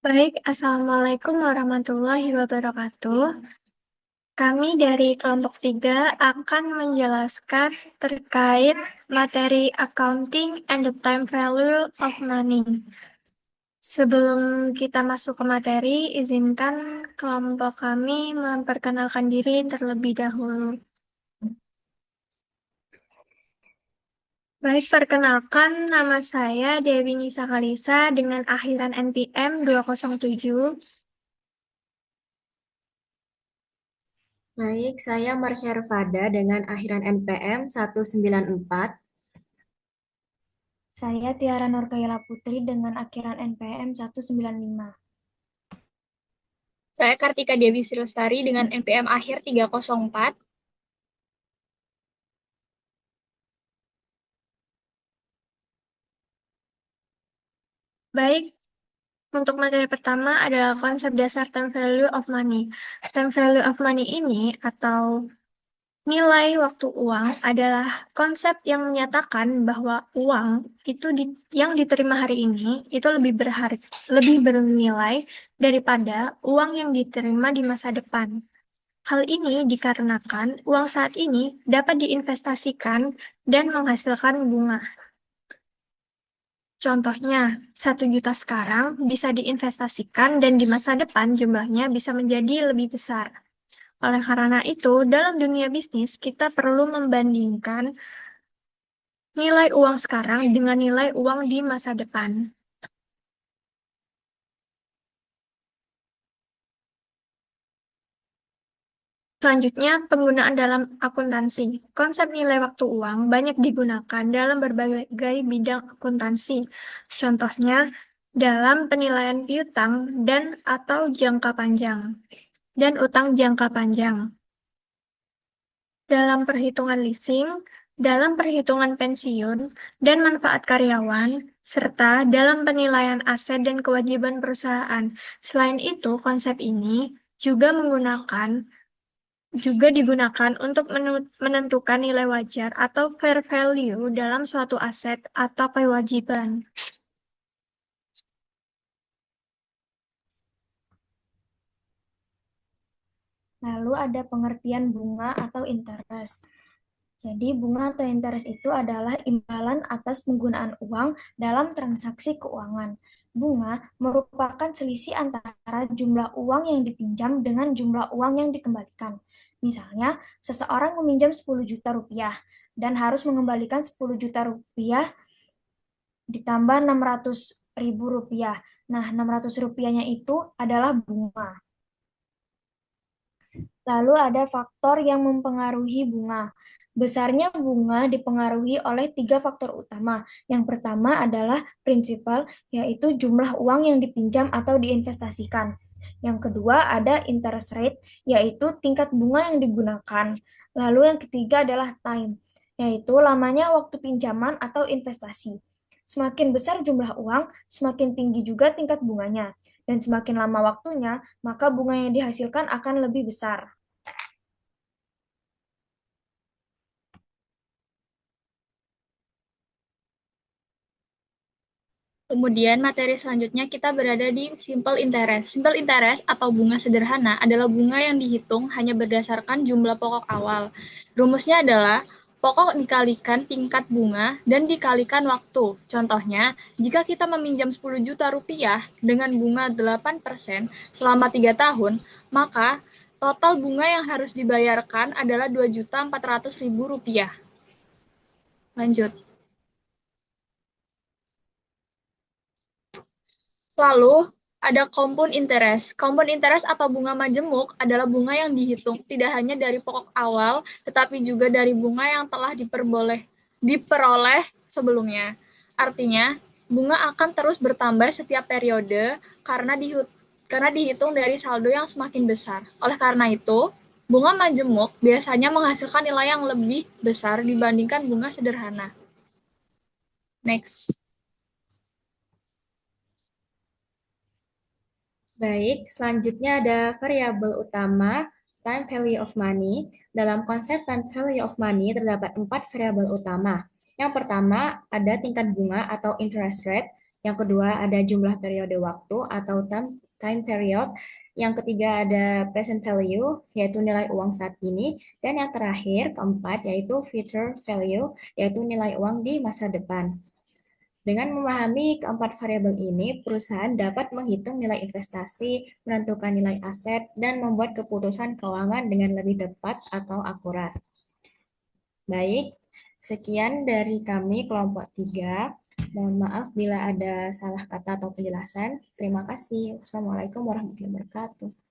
Baik, Assalamualaikum warahmatullahi wabarakatuh. Kami dari kelompok 3 akan menjelaskan terkait materi accounting and the time value of money. Sebelum kita masuk ke materi, izinkan kelompok kami memperkenalkan diri terlebih dahulu. Baik, perkenalkan nama saya Dewi Nisa Kalisa dengan akhiran NPM 207. Baik, saya Marsha Rafada dengan akhiran NPM 194. Saya Tiara Nurkayla Putri dengan akhiran NPM 195. Saya Kartika Dewi Sirostari dengan NPM akhir 304. Baik, untuk materi pertama adalah konsep dasar time value of money. Time value of money ini atau nilai waktu uang adalah konsep yang menyatakan bahwa uang itu yang diterima hari ini itu lebih bernilai daripada uang yang diterima di masa depan. Hal ini dikarenakan uang saat ini dapat diinvestasikan dan menghasilkan bunga. Contohnya, 1 juta sekarang bisa diinvestasikan dan di masa depan jumlahnya bisa menjadi lebih besar. Oleh karena itu, dalam dunia bisnis, kita perlu membandingkan nilai uang sekarang dengan nilai uang di masa depan. Selanjutnya, penggunaan dalam akuntansi. Konsep nilai waktu uang banyak digunakan dalam berbagai bidang akuntansi. Contohnya, dalam penilaian piutang dan atau jangka panjang dan utang jangka panjang. Dalam perhitungan leasing, dalam perhitungan pensiun dan manfaat karyawan, serta dalam penilaian aset dan kewajiban perusahaan. Selain itu, konsep ini juga digunakan untuk menentukan nilai wajar atau fair value dalam suatu aset atau kewajiban. Lalu ada pengertian bunga atau interest. Jadi bunga atau interest itu adalah imbalan atas penggunaan uang dalam transaksi keuangan. Bunga merupakan selisih antara jumlah uang yang dipinjam dengan jumlah uang yang dikembalikan. Misalnya, seseorang meminjam 10 juta rupiah dan harus mengembalikan 10 juta rupiah ditambah 600 ribu rupiah. Nah, 600 rupiahnya itu adalah bunga. Lalu ada faktor yang mempengaruhi bunga. Besarnya bunga dipengaruhi oleh 3 faktor utama. Yang pertama adalah prinsipal, yaitu jumlah uang yang dipinjam atau diinvestasikan. Yang kedua ada interest rate, yaitu tingkat bunga yang digunakan. Lalu yang ketiga adalah time, yaitu lamanya waktu pinjaman atau investasi. Semakin besar jumlah uang, semakin tinggi juga tingkat bunganya. Dan semakin lama waktunya, maka bunga yang dihasilkan akan lebih besar. Kemudian materi selanjutnya kita berada di simple interest. Simple interest atau bunga sederhana adalah bunga yang dihitung hanya berdasarkan jumlah pokok awal. Rumusnya adalah pokok dikalikan tingkat bunga dan dikalikan waktu. Contohnya, jika kita meminjam 10 juta rupiah dengan bunga 8% selama 3 tahun, maka total bunga yang harus dibayarkan adalah 2.400.000 rupiah. Lanjut. Lalu, ada compound interest. Compound interest atau bunga majemuk adalah bunga yang dihitung tidak hanya dari pokok awal, tetapi juga dari bunga yang telah diperoleh sebelumnya. Artinya, bunga akan terus bertambah setiap periode karena dihitung dari saldo yang semakin besar. Oleh karena itu, bunga majemuk biasanya menghasilkan nilai yang lebih besar dibandingkan bunga sederhana. Next. Baik, selanjutnya ada variabel utama time value of money. Dalam konsep time value of money terdapat 4 variabel utama. Yang pertama ada tingkat bunga atau interest rate, Yang kedua ada jumlah periode waktu atau time period. Yang ketiga ada present value, yaitu nilai uang saat ini. Dan yang terakhir, keempat, yaitu future value, yaitu nilai uang di masa depan. Dengan memahami keempat variabel ini, perusahaan dapat menghitung nilai investasi, menentukan nilai aset, dan membuat keputusan keuangan dengan lebih tepat atau akurat. Baik, sekian dari kami kelompok 3. Mohon maaf bila ada salah kata atau penjelasan. Terima kasih. Wassalamualaikum warahmatullahi wabarakatuh.